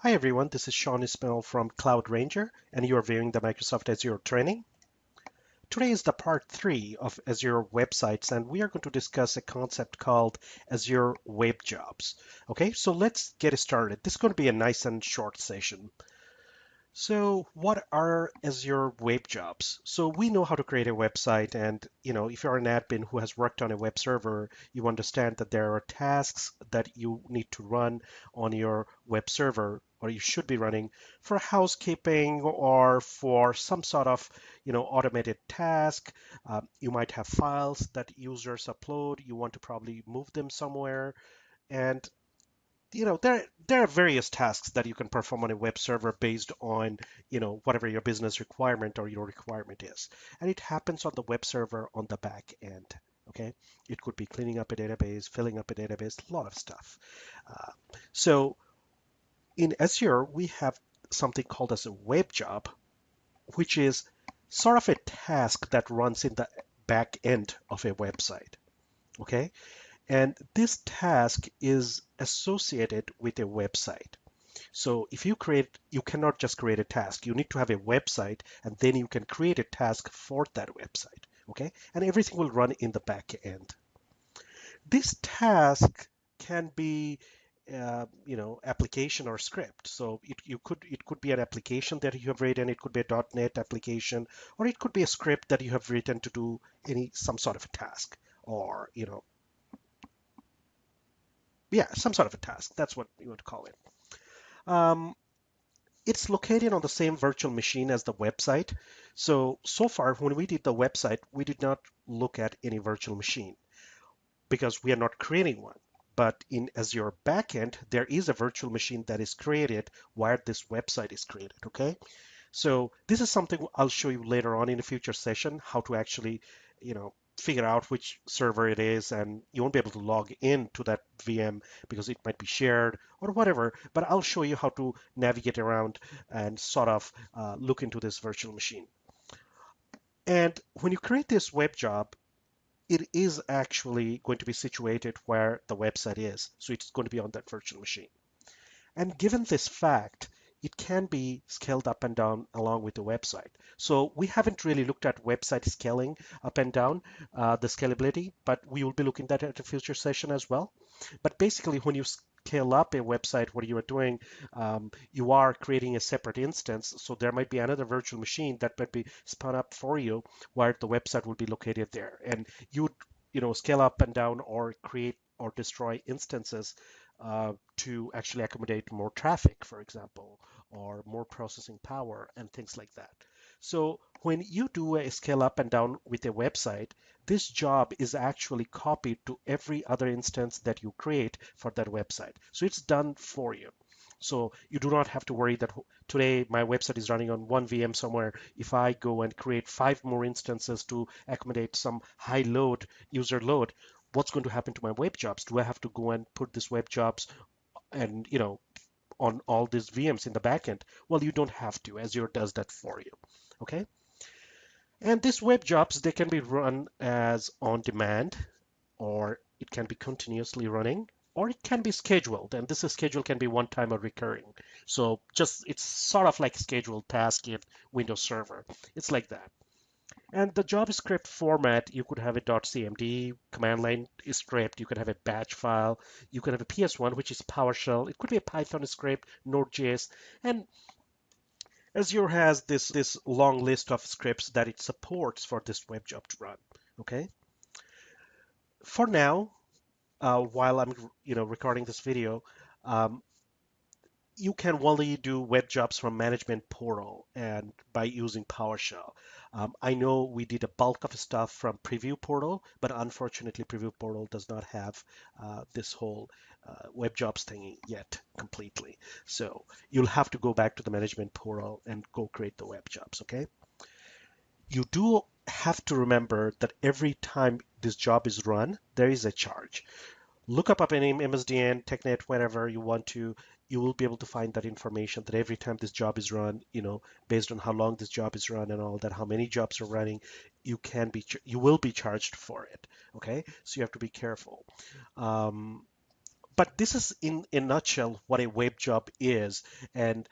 Hi everyone, this is Sean Ismail from Cloud Ranger, and you are viewing the Microsoft Azure training. Today is the part 3 of Azure websites, and we are going to discuss a concept called Azure Webjobs. Okay, so let's get started. This is going to be a nice and short session. So what are Azure Web Jobs? So we know how to create a website, and if you're an admin who has worked on a web server, you understand that there are tasks that you need to run on your web server, or you should be running for housekeeping or for some sort of automated task. You might have files that users upload. You want to probably move them somewhere, and there are various tasks that you can perform on a web server based on whatever your business requirement or your requirement is, and it happens on the web server on the back end. Okay, it could be cleaning up a database, filling up a database, a lot of stuff. So in Azure we have something called as a web job, which is sort of a task that runs in the back end of a website. Okay, and this task is associated with a website. So if you cannot just create a task. You need to have a website, and then you can create a task for that website. Okay, and everything will run in the back end. This task can be application or script. So it could be an application that you have written. It could be a .NET application, or it could be a script that you have written to do some sort of a task, or some sort of a task. That's what you would call it. Um, it's located on the same virtual machine as the website. So far, when we did the website, we did not look at any virtual machine because we are not creating one. But in Azure backend, there is a virtual machine that is created while this website is created, okay? So this is something I'll show you later on in a future session, how to actually, figure out which server it is, and you won't be able to log in to that VM because it might be shared or whatever, but I'll show you how to navigate around and sort of look into this virtual machine. And when you create this web job, it is actually going to be situated where the website is. So it's going to be on that virtual machine. And given this fact, it can be scaled up and down along with the website. So we haven't really looked at website scaling up and down, the scalability, but we will be looking at that at a future session as well. But basically, when you scale up a website, what you are doing, you are creating a separate instance. So there might be another virtual machine that might be spun up for you where the website will be located there. And you would, scale up and down or create or destroy instances to actually accommodate more traffic, for example, or more processing power and things like that. So when you do a scale up and down with a website, this job is actually copied to every other instance that you create for that website. So it's done for you. So you do not have to worry that today my website is running on one VM somewhere. If I go and create 5 more instances to accommodate some high load, user load, what's going to happen to my web jobs? Do I have to go and put this web jobs and on all these VMs in the backend? Well, you don't have to. Azure does that for you. Okay. And these web jobs, they can be run as on demand, or it can be continuously running, or it can be scheduled. And this schedule can be one time or recurring. So it's sort of like scheduled task in Windows Server. It's like that. And the JavaScript format, you could have a .cmd command line script. You could have a batch file. You could have a PS1, which is PowerShell. It could be a Python script, Node.js. And Azure has this long list of scripts that it supports for this web job to run. Okay. For now, while I'm recording this video, um, you can only do web jobs from management portal and by using PowerShell. I know we did a bulk of stuff from preview portal, but unfortunately preview portal does not have this whole web jobs thingy yet completely. So you'll have to go back to the management portal and go create the web jobs, okay? You do have to remember that every time this job is run, there is a charge. Look up any MSDN, TechNet, wherever you want to. You will be able to find that information that every time this job is run, based on how long this job is run and all that, how many jobs are running, you will be charged for it. Okay, so you have to be careful. But this is in a nutshell what a web job is, and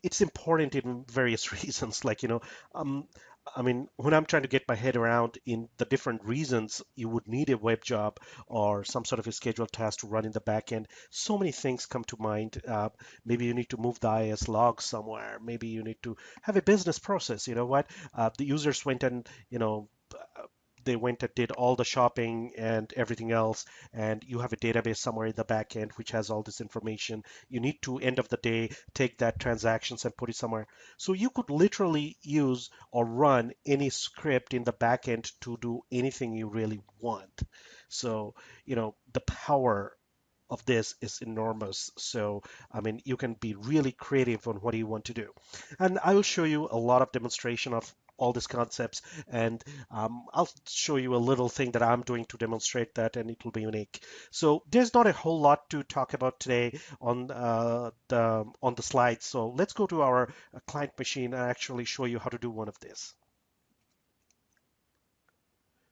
it's important in various reasons. Um, I mean, when I'm trying to get my head around in the different reasons you would need a web job or some sort of a scheduled task to run in the back end, so many things come to mind. Maybe you need to move the IS log somewhere. Maybe you need to have a business process. You know what? The users went and, they went and did all the shopping and everything else, and you have a database somewhere in the back end which has all this information. You need to, end of the day, take that transactions and put it somewhere. So you could literally use or run any script in the back end to do anything you really want. So, the power of this is enormous. So, I mean, you can be really creative on what you want to do. And I will show you a lot of demonstration of all these concepts, and I'll show you a little thing that I'm doing to demonstrate that, and it will be unique. So there's not a whole lot to talk about today on the slides. So let's go to our client machine and actually show you how to do one of these.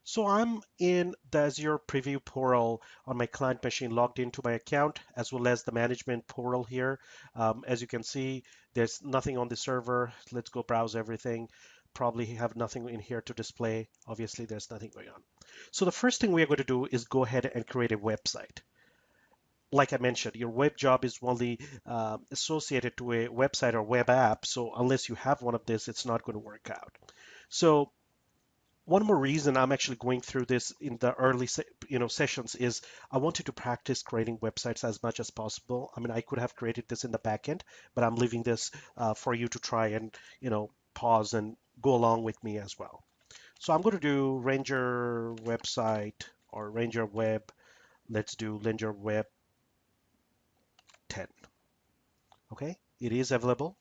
So I'm in the Azure Preview portal on my client machine, logged into my account, as well as the management portal here. As you can see, there's nothing on the server. Let's go browse everything. Probably have nothing in here to display. Obviously, there's nothing going on. So the first thing we are going to do is go ahead and create a website. Like I mentioned, your web job is only associated to a website or web app. So unless you have one of this, it's not going to work out. So one more reason I'm actually going through this in the early sessions is I wanted to practice creating websites as much as possible. I mean, I could have created this in the backend, but I'm leaving this for you to try and pause and go along with me as well. So I'm going to do Ranger website or Ranger web. Let's do Ranger web 10. Okay, it is available.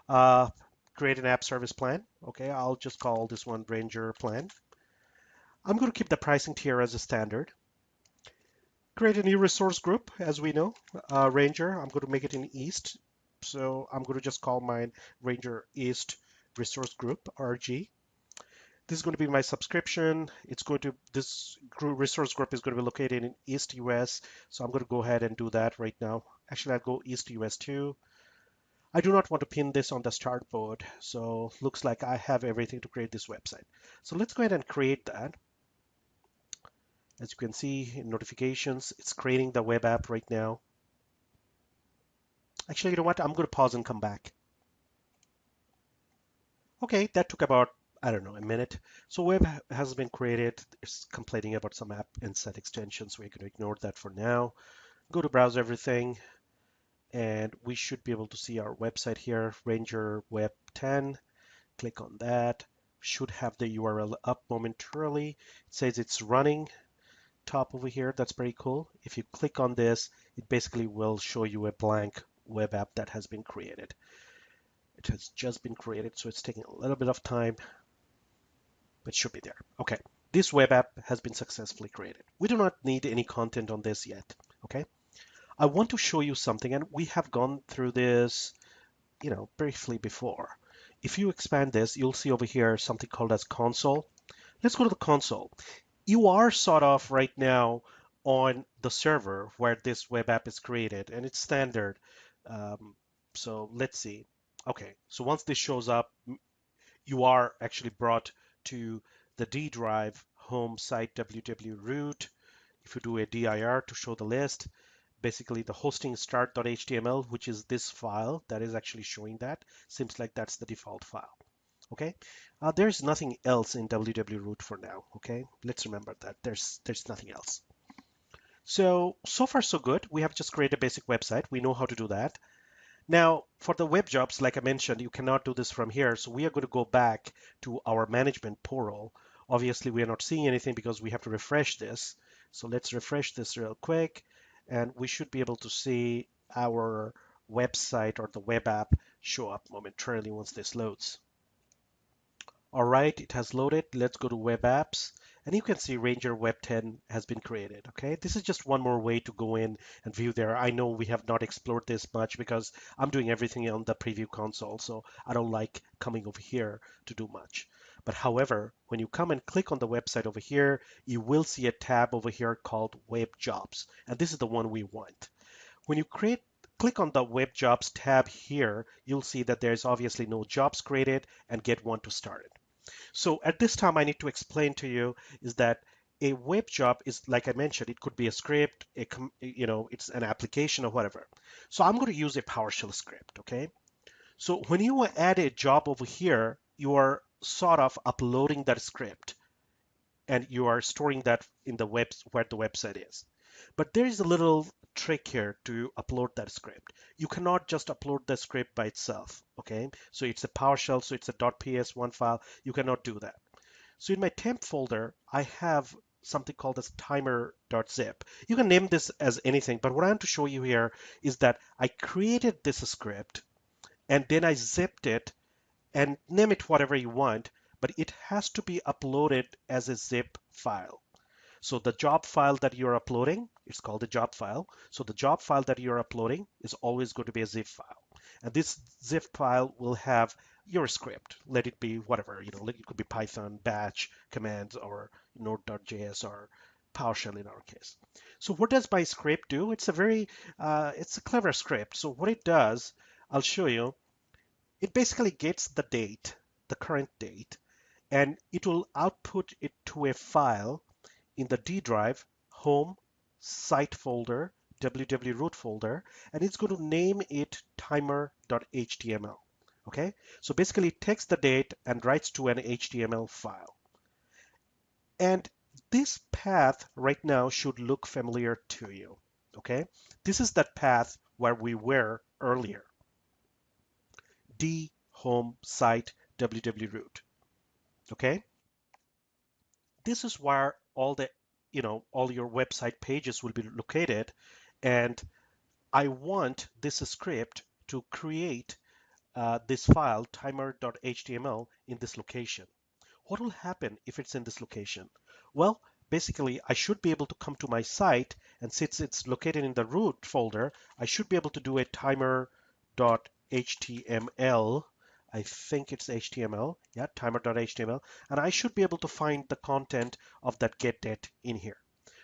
Uh, Create an app service plan. Okay, I'll just call this one Ranger plan. I'm going to keep the pricing tier as a standard. Create a new resource group, as we know, Ranger. I'm going to make it in East. So I'm going to just call mine Ranger East Resource Group, RG. This is going to be my subscription. This resource group is going to be located in East US. So I'm going to go ahead and do that right now. Actually, I'll go East US too. I do not want to pin this on the start board. So looks like I have everything to create this website. So let's go ahead and create that. As you can see in notifications, it's creating the web app right now. Actually, you know what? I'm going to pause and come back. Okay, that took about, I don't know, a minute. So web has been created. It's complaining about some app and set extensions. We're going to ignore that for now. Go to browse everything, and we should be able to see our website here, Ranger Web 10. Click on that. Should have the URL up momentarily. It says it's running. Top over here, that's pretty cool. If you click on this, it basically will show you a blank web app that has been created. It has just been created, so it's taking a little bit of time, but should be there. Okay, this web app has been successfully created. We do not need any content on this yet. Okay, I want to show you something, and we have gone through this, briefly before. If you expand this, you'll see over here something called as console. Let's go to the console. You are sort of right now on the server where this web app is created, and it's standard. So let's see. Okay, so once this shows up, you are actually brought to the D drive home site www root. If you do a dir to show the list, basically the hosting start.html, which is this file that is actually showing that. Seems like that's the default file. Okay, there's nothing else in www root for now. Okay, let's remember that there's nothing else. So far so good. We have just created a basic website. We know how to do that. Now, for the web jobs, like I mentioned, you cannot do this from here. So we are going to go back to our management portal. Obviously, we are not seeing anything because we have to refresh this. So let's refresh this real quick, and we should be able to see our website or the web app show up momentarily once this loads. All right, it has loaded. Let's go to web apps. And you can see Ranger Web 10 has been created. Okay, this is just one more way to go in and view there. I know we have not explored this much because I'm doing everything on the preview console, so I don't like coming over here to do much. But however, when you come and click on the website over here, you will see a tab over here called Web Jobs. And this is the one we want. When you click on the Web Jobs tab here, you'll see that there's obviously no jobs created and get one to start it. So at this time, I need to explain to you is that a web job is, like I mentioned, it could be a script, it's an application or whatever. So I'm going to use a PowerShell script, okay? So when you add a job over here, you are sort of uploading that script and you are storing that in the web where the website is. But there is a little trick here to upload that script. You cannot just upload the script by itself, okay? So it's a PowerShell, so it's a .ps1 file. You cannot do that. So in my temp folder, I have something called as timer.zip. You can name this as anything, but what I want to show you here is that I created this script and then I zipped it and name it whatever you want, but it has to be uploaded as a zip file. So the job file that you're uploading, it's called a job file. So the job file that you're uploading is always going to be a zip file. And this zip file will have your script. Let it be whatever, it could be Python, Batch, commands, or Node.js, or PowerShell in our case. So what does my script do? It's a clever script. So what it does, I'll show you. It basically gets the date, the current date, and it will output it to a file in the D drive, home, site folder, www root folder, and it's going to name it timer.html. Okay, so basically it takes the date and writes to an HTML file. And this path right now should look familiar to you. Okay, this is that path where we were earlier. D, home, site, www root. Okay, this is where all your website pages will be located, and I want this script to create this file timer.html in this location. What will happen if it's in this location? Well, basically I should be able to come to my site, and since it's located in the root folder, I should be able to do a timer.html. I think it's HTML. Yeah, timer.html. And I should be able to find the content of that get date in here.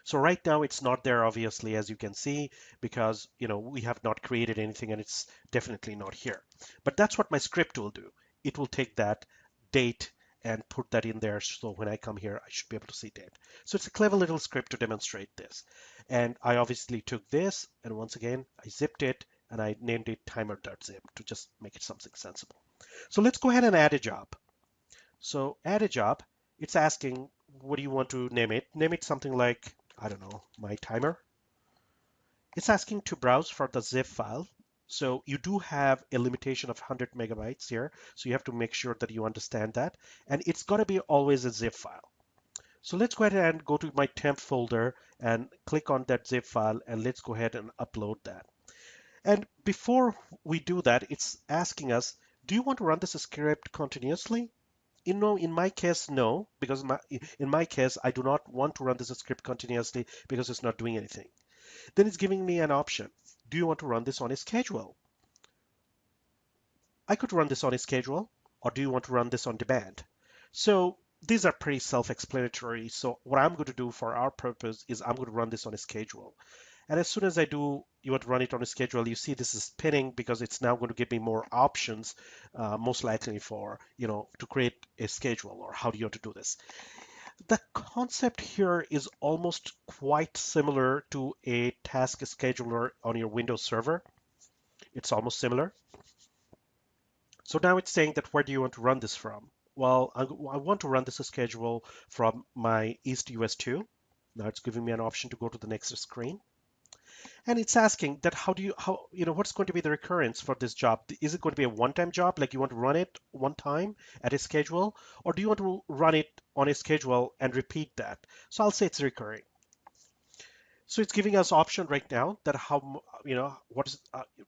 So right now it's not there, obviously, as you can see, because we have not created anything and it's definitely not here. But that's what my script will do. It will take that date and put that in there, so when I come here I should be able to see date. So it's a clever little script to demonstrate this. And I obviously took this, and once again I zipped it and I named it timer.zip to just make it something sensible. So let's go ahead and add a job. So add a job. It's asking, what do you want to name it? Name it something like, I don't know, my timer. It's asking to browse for the zip file. So you do have a limitation of 100 megabytes here. So you have to make sure that you understand that. And it's got to be always a zip file. So let's go ahead and go to my temp folder and click on that zip file, and let's go ahead and upload that. And before we do that, it's asking us, do you want to run this script continuously? In my case, no, because in my case, I do not want to run this script continuously because it's not doing anything. Then it's giving me an option. Do you want to run this on a schedule? I could run this on a schedule, or do you want to run this on demand? So these are pretty self-explanatory. So what I'm going to do for our purpose is I'm going to run this on a schedule. And as soon as I do, you want to run it on a schedule, you see this is spinning because it's now going to give me more options, most likely for, to create a schedule, or how do you want to do this. The concept here is almost quite similar to a task scheduler on your Windows server. It's almost similar. So now it's saying that where do you want to run this from? Well, I want to run this schedule from my East US 2. Now it's giving me an option to go to the next screen. And it's asking that what's going to be the recurrence for this job? Is it going to be a one-time job, like you want to run it one time at a schedule, or do you want to run it on a schedule and repeat that? So I'll say it's recurring. So it's giving us option right now that what is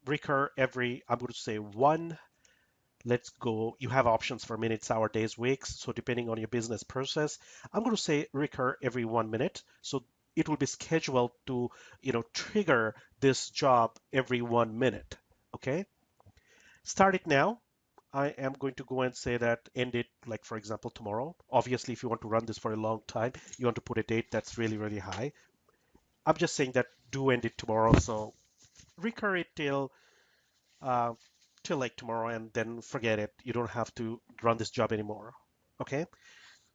recur every, I'm going to say one. Let's go. You have options for minutes, hour, days, weeks. So depending on your business process, I'm going to say recur every 1 minute. So it will be scheduled to, trigger this job every 1 minute. Okay. Start it now. I am going to go and say that end it, like for example, tomorrow. Obviously, if you want to run this for a long time, you want to put a date that's really, really high. I'm just saying that do end it tomorrow. So recur it uh, till like tomorrow and then forget it. You don't have to run this job anymore. Okay.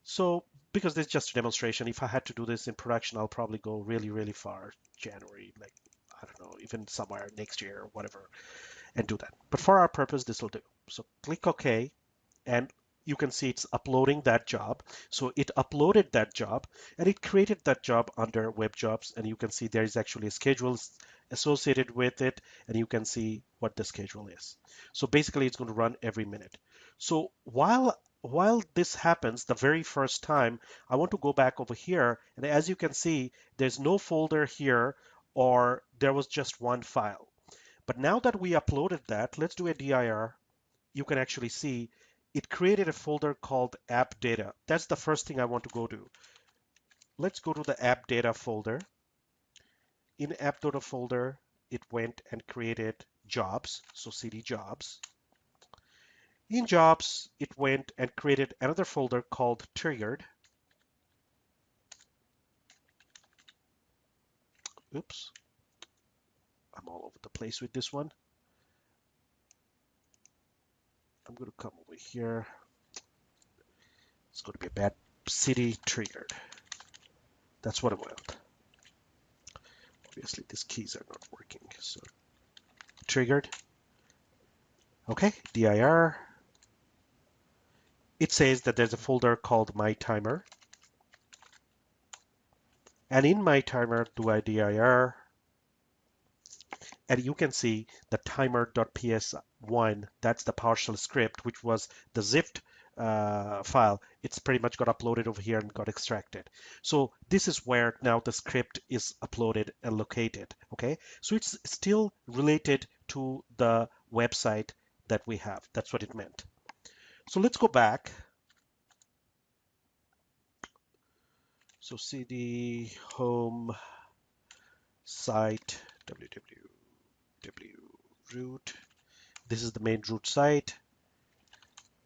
So because this is just a demonstration, if I had to do this in production, I'll probably go really, really far. January, like, I don't know, even somewhere next year or whatever, and do that. But for our purpose, this will do. So click OK, and you can see it's uploading that job. So it uploaded that job and it created that job under Webjobs, and you can see there is actually a schedule associated with it, and you can see what the schedule is. So basically it's going to run every minute. So while this happens the very first time, I want to go back over here, and as you can see, there's no folder here, or there was just one file. But now that we uploaded that, let's do a dir. You can actually see it created a folder called app data. That's the first thing I want to go to. Let's go to the app data folder. In app data folder, it went and created jobs, so cd jobs. In jobs, it went and created another folder called triggered. Oops, I'm all over the place with this one. I'm going to come over here. It's going to be a bad city triggered. That's what I want. Obviously, these keys are not working. So triggered. Okay, dir. It says that there's a folder called my timer. And in my timer, do I dir, and you can see the timer.ps1, that's the PowerShell script, which was the zipped file. It's pretty much got uploaded over here and got extracted. So this is where now the script is uploaded and located. Okay, so it's still related to the website that we have. That's what it meant. So let's go back. So cd home site www root. This is the main root site,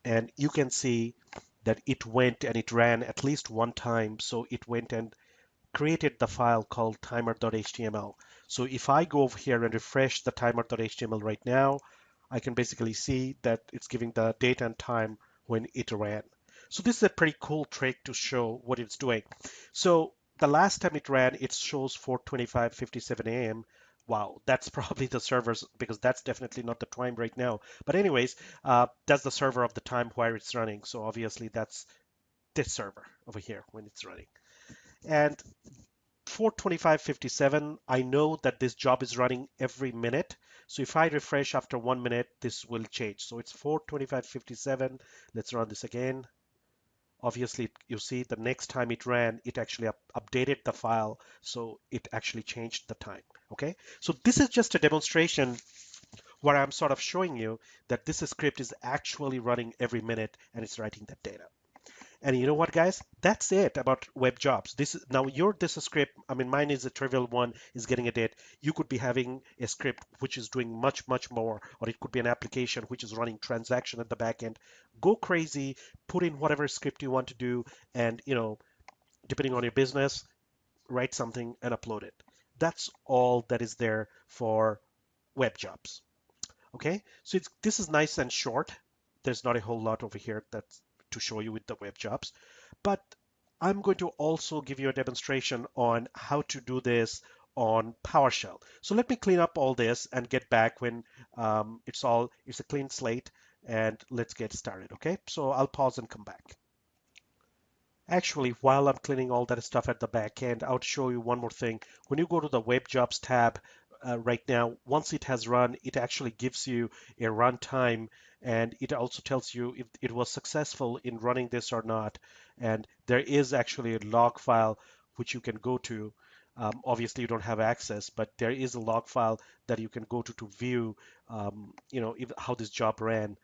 and you can see that it went and it ran at least one time. So it went and created the file called timer.html. So if I go over here and refresh the timer.html right now, I can basically see that it's giving the date and time when it ran. So this is a pretty cool trick to show what it's doing. So the last time it ran, it shows 4:25:57 a.m. Wow, that's probably the servers, because that's definitely not the time right now. But anyways, that's the server of the time where it's running. So obviously that's this server over here when it's running. And 4:25:57, I know that this job is running every minute. So if I refresh after 1 minute, this will change. So it's 4:25:57. Let's run this again. Obviously, you see the next time it ran, it actually updated the file. So it actually changed the time. Okay. So this is just a demonstration where I'm sort of showing you that this script is actually running every minute and it's writing that data. And you know what, guys? That's it about web jobs. This script, I mean, mine is a trivial one, is getting a date. You could be having a script which is doing much, much more, or it could be an application which is running transaction at the back end. Go crazy, put in whatever script you want to do, and depending on your business, write something and upload it. That's all that is there for web jobs. Okay, so this is nice and short. There's not a whole lot over here that's to show you with the web jobs, but I'm going to also give you a demonstration on how to do this on PowerShell. So let me clean up all this and get back when it's a clean slate, and let's get started. Okay, so I'll pause and come back. Actually, while I'm cleaning all that stuff at the back end, I'll show you one more thing. When you go to the Web Jobs tab right now, once it has run, it actually gives you a runtime, and it also tells you if it was successful in running this or not. And there is actually a log file which you can go to. Obviously, you don't have access, but there is a log file that you can go to view, how this job ran.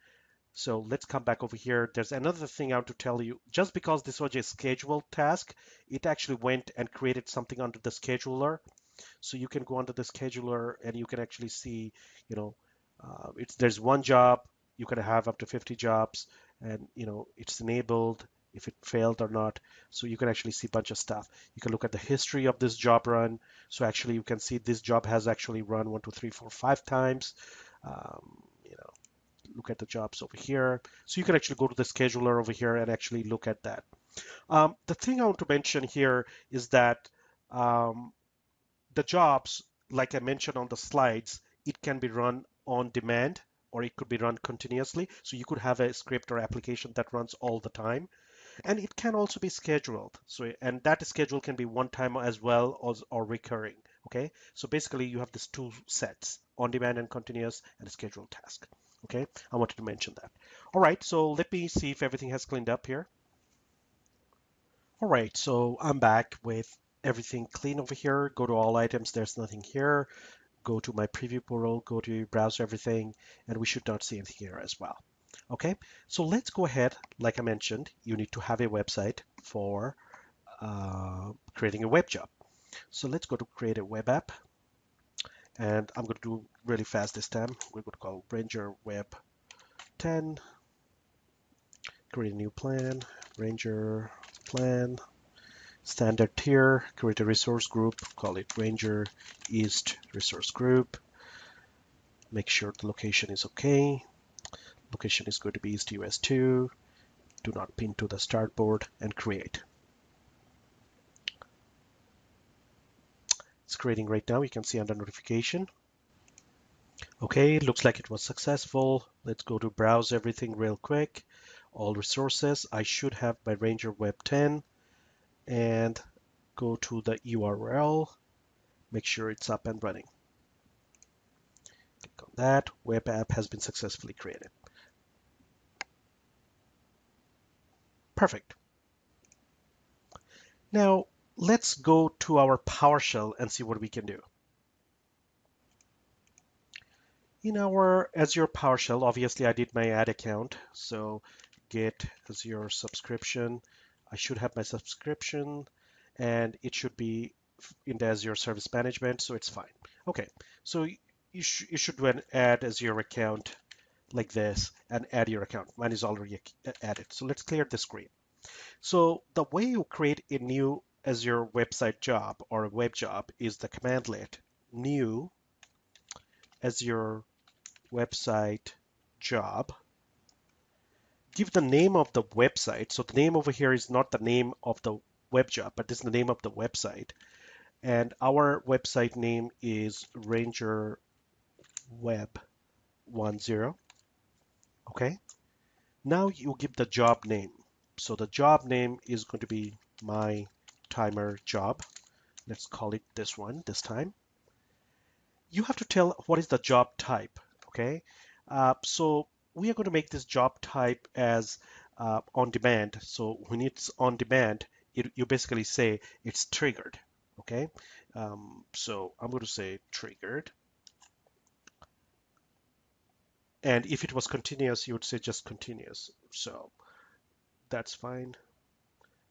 So let's come back over here. There's another thing I want to tell you. Just because this was a scheduled task, it actually went and created something under the scheduler. So you can go under the scheduler and you can actually see, there's one job. you can have up to 50 jobs, and it's enabled, if it failed or not. So you can actually see a bunch of stuff. You can look at the history of this job run. So actually you can see this job has actually run 1, 2, 3, 4, 5 times. Look at the jobs over here. So you can actually go to the scheduler over here and actually look at that. The thing I want to mention here is that um, the jobs, like I mentioned on the slides, it can be run on demand or it could be run continuously. So you could have a script or application that runs all the time. And it can also be scheduled. So, and that schedule can be one time as well or recurring. Okay. So basically you have these two sets, on demand and continuous, and a scheduled task. Okay. I wanted to mention that. All right. So let me see if everything has cleaned up here. All right. So I'm back with everything clean over here. Go to all items. There's nothing here. Go to my preview portal, go to browse everything, and we should not see anything here as well. Okay, so let's go ahead. Like I mentioned, you need to have a website for creating a web job. So let's go to create a web app, and I'm going to do really fast this time. We're going to call Ranger Web 10, create a new plan, Ranger plan, standard tier, create a resource group, call it Ranger East Resource Group. Make sure the location is okay. Location is going to be East US 2. Do not pin to the start board and create. It's creating right now. You can see under notification. Okay, looks like it was successful. Let's go to browse everything real quick. All resources. I should have my Ranger Web 10 and go to the URL. Make sure it's up and running. Click on that. Web app has been successfully created. Perfect. Now let's go to our PowerShell and see what we can do. In our Azure PowerShell, obviously I did my ad account. So get Azure subscription. I should have my subscription and it should be in the Azure Service Management, so it's fine. Okay, so you should add Azure account like this and add your account. Mine is already added. So let's clear the screen. So the way you create a new Azure website job or a web job is the commandlet new Azure website job. Give the name of the website. So the name over here is not the name of the web job, but this is the name of the website. And our website name is Ranger Web 10. Okay. Now you give the job name. So the job name is going to be my timer job. Let's call it this one this time. You have to tell what is the job type. Okay. So we are going to make this job type as on demand. So when it's on demand, you basically say it's triggered. Okay. So I'm going to say triggered. And if it was continuous, you would say just continuous. So that's fine.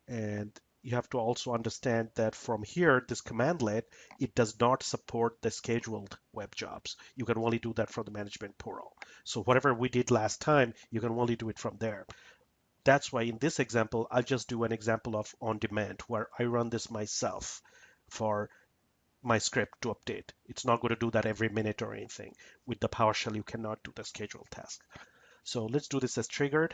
And you have to also understand that from here, this commandlet, it does not support the scheduled web jobs. You can only do that from the management portal. So whatever we did last time, you can only do it from there. That's why in this example, I'll just do an example of on demand where I run this myself for my script to update. It's not going to do that every minute or anything. With the PowerShell, you cannot do the scheduled task. So let's do this as triggered.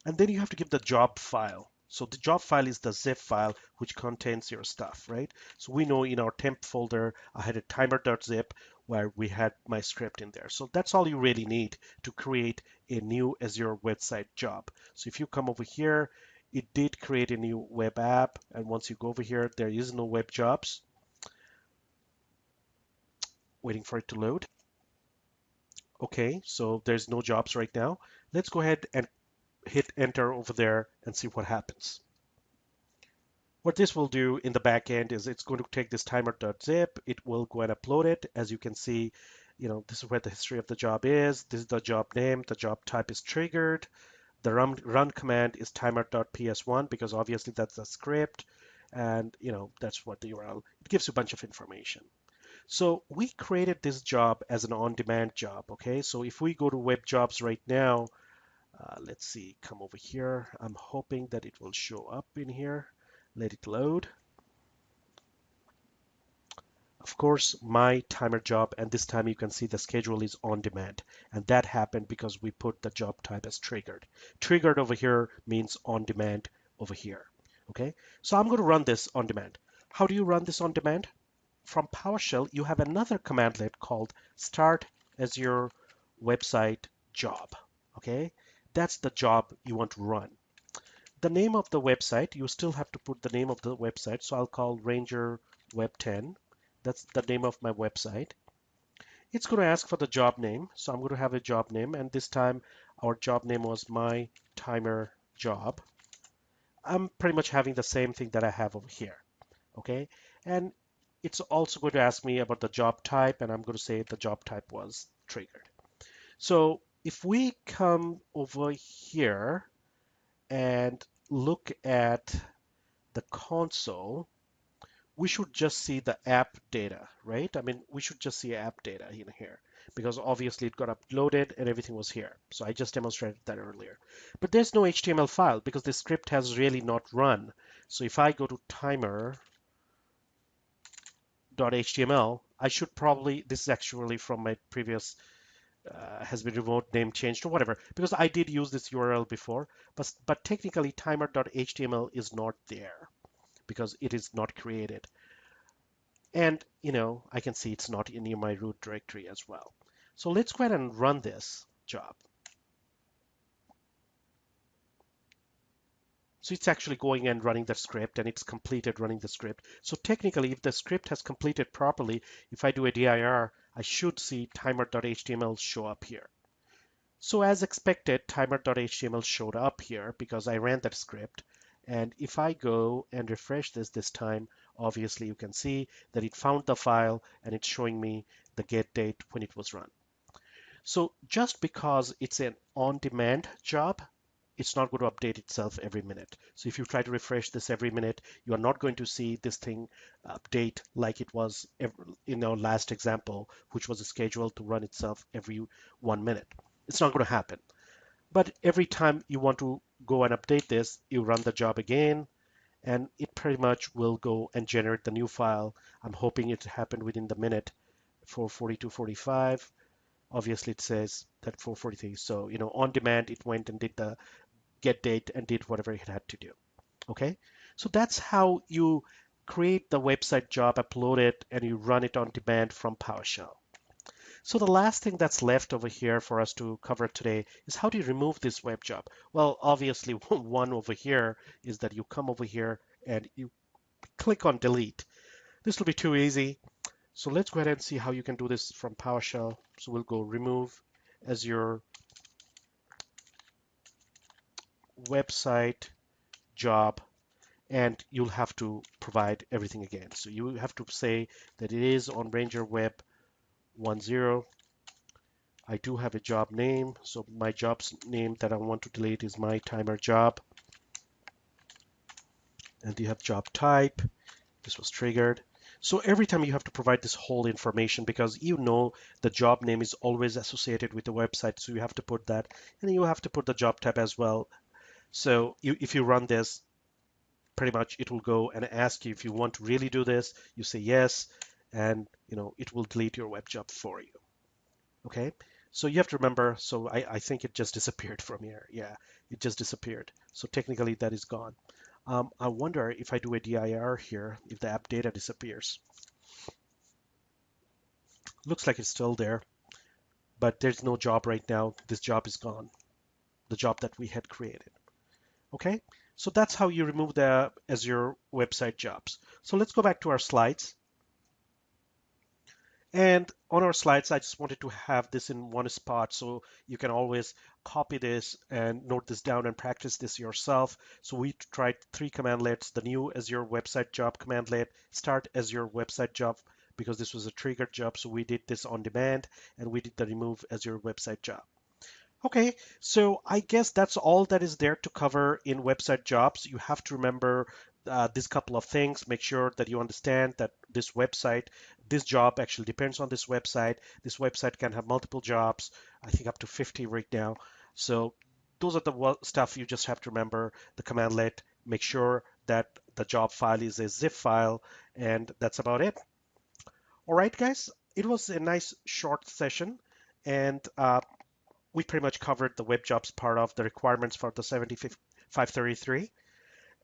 And then you have to give the job file. So the job file is the zip file which contains your stuff, right? So we know in our temp folder, I had a timer.zip where we had my script in there. So that's all you really need to create a new Azure website job. So if you come over here, it did create a new web app. And once you go over here, there is no web jobs. Waiting for it to load. Okay, so there's no jobs right now. Let's go ahead and hit enter over there and see what happens. What this will do in the back end is it's going to take this timer.zip. It will go and upload it. As you can see, this is where the history of the job is. This is the job name. The job type is triggered. The run command is timer.ps1 because obviously that's the script. And, that's what the URL. It gives you a bunch of information. So we created this job as an on-demand job, okay? So if we go to Webjobs right now, let's see, come over here. I'm hoping that it will show up in here. Let it load. Of course, my timer job, and this time you can see the schedule is on demand. And that happened because we put the job type as triggered. Triggered over here means on demand over here. Okay, so I'm going to run this on demand. How do you run this on demand? From PowerShell, you have another commandlet called start as your website job. Okay, that's the job you want to run. The name of the website, you still have to put the name of the website. So I'll call Ranger Web 10. That's the name of my website. It's going to ask for the job name. So I'm going to have a job name. And this time our job name was my timer job. I'm pretty much having the same thing that I have over here. Okay. And it's also going to ask me about the job type. And I'm going to say the job type was triggered. So if we come over here and look at the console, we should just see the app data, right? I mean, we should just see app data in here because obviously it got uploaded and everything was here. So I just demonstrated that earlier. But there's no HTML file because the script has really not run. So if I go to timer.html, I should probably, this is actually from my previous has been removed, name changed or whatever, because I did use this URL before, but technically timer.html is not there because it is not created. And, I can see it's not in my root directory as well. So let's go ahead and run this job. So it's actually going and running the script and it's completed running the script. So technically, if the script has completed properly, if I do a dir, I should see timer.html show up here. So as expected, timer.html showed up here because I ran that script. And if I go and refresh this time, obviously you can see that it found the file and it's showing me the get date when it was run. So just because it's an on-demand job, it's not going to update itself every minute. So if you try to refresh this every minute, you are not going to see this thing update like it was in our last example, which was scheduled to run itself every 1 minute. It's not going to happen. But every time you want to go and update this, you run the job again, and it pretty much will go and generate the new file. I'm hoping it happened within the minute, 4:42:45. Obviously, it says that 4:43. So, on demand, it went and did the get date and did whatever it had to do. Okay, so that's how you create the website job, upload it, and you run it on demand from PowerShell. So the last thing that's left over here for us to cover today is how do you remove this web job? Well, obviously one over here is that you come over here and you click on delete. This will be too easy. So let's go ahead and see how you can do this from PowerShell. So we'll go remove Azure website job, and you'll have to provide everything again. So you have to say that it is on Ranger Web 10. I do have a job name, so my job's name that I want to delete is my timer job. And you have job type. This was triggered. So every time you have to provide this whole information because the job name is always associated with the website, so you have to put that, and you have to put the job type as well. So if you run this, pretty much it will go and ask you if you want to really do this. You say yes, and it will delete your web job for you. Okay, so you have to remember. So I think it just disappeared from here. Yeah, it just disappeared. So technically that is gone. I wonder if I do a dir here, if the app data disappears. Looks like it's still there, but there's no job right now. This job is gone, the job that we had created. Okay, so that's how you remove the Azure website jobs. So let's go back to our slides. And on our slides, I just wanted to have this in one spot so you can always copy this and note this down and practice this yourself. So we tried 3 commandlets, the new Azure website job commandlet, start Azure website job, because this was a triggered job. So we did this on demand, and we did the remove Azure website job. Okay, so I guess that's all that is there to cover in website jobs. You have to remember this couple of things. Make sure that you understand that this website this job actually depends on this website. This website can have multiple jobs, I think up to 50 right now. So those are the stuff you just have to remember. The commandlet, make sure that the job file is a zip file, and that's about it. All right, guys, it was a nice short session, and we pretty much covered the web jobs part of the requirements for the 7533.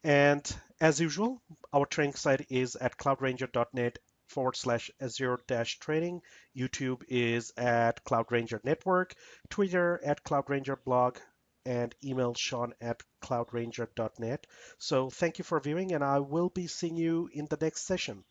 And as usual, our training site is at cloudranger.net/Azure-training. YouTube is at Cloud Ranger Network, Twitter at Cloud Ranger Blog, and email Sean at cloudranger.net. So thank you for viewing, and I will be seeing you in the next session.